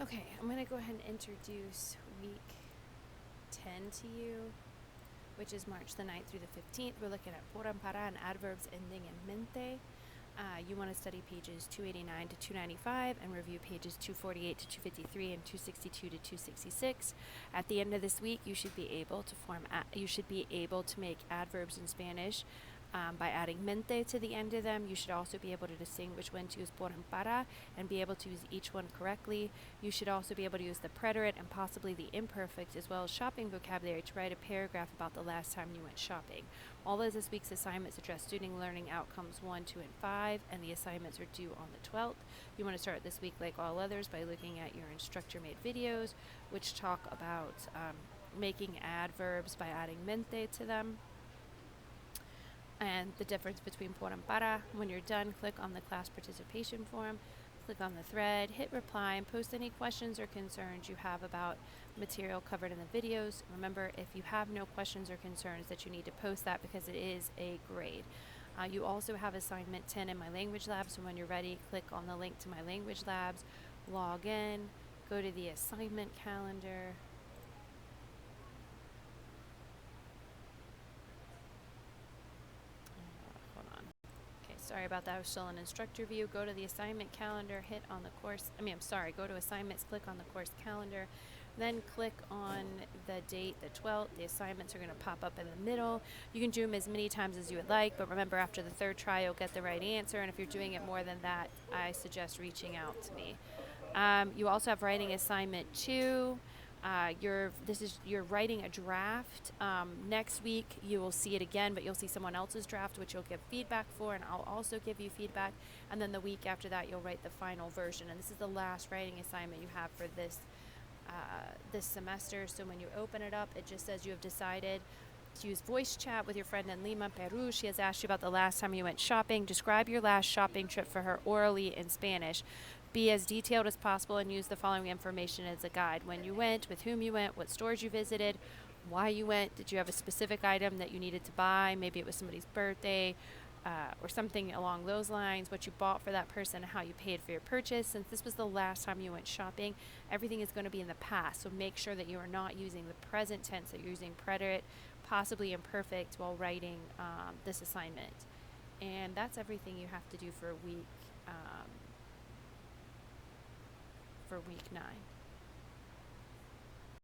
Okay, I'm going to go ahead and introduce week 10 to you, which is March the 9th through the 15th. We're looking at por ampara and adverbs ending in mente. You want to study pages 289 to 295 and review pages 248 to 253 and 262 to 266. At the end of this week, you should be able to make adverbs in Spanish by adding mente to the end of them. You should also be able to distinguish when to use por and para and be able to use each one correctly. You should also be able to use the preterite and possibly the imperfect as well as shopping vocabulary to write a paragraph about the last time you went shopping. All of this week's assignments address student learning outcomes 1, 2, and 5, and the assignments are due on the 12th. You want to start this week like all others by looking at your instructor-made videos, which talk about making adverbs by adding mente to them and the difference between por and para. When you're done, click on the class participation form, click on the thread, hit reply, and post any questions or concerns you have about material covered in the videos. Remember, if you have no questions or concerns, that you need to post that because it is a grade. You also have assignment 10 in my language lab, so when you're ready, click on the link to my language labs, log in, go to the assignment calendar. Hold on. Okay, sorry about that. I was still in instructor view. Go to the assignment calendar, hit on the course. Go to assignments, click on the course calendar. Then click on the date, the 12th. The assignments are going to pop up in the middle. You can do them as many times as you would like, but remember, after the third try, you'll get the right answer. And if you're doing it more than that, I suggest reaching out to me. You also have writing assignment 2. You're writing a draft. Next week you will see it again, but you'll see someone else's draft, which you'll give feedback for, and I'll also give you feedback. And then the week after that, you'll write the final version. And this is the last writing assignment you have for this semester. So when you open it up, it just says you have decided to use voice chat with your friend in Lima, Peru. She has asked you about the last time you went shopping. Describe your last shopping trip for her orally in Spanish. Be as detailed as possible and use the following information as a guide. When you went, with whom you went, what stores you visited, why you went, did you have a specific item that you needed to buy? Maybe it was somebody's birthday or something along those lines, what you bought for that person, and how you paid for your purchase. Since this was the last time you went shopping, everything is going to be in the past. So make sure that you are not using the present tense, that you're using preterite, possibly imperfect, while writing this assignment. And that's everything you have to do for week 9.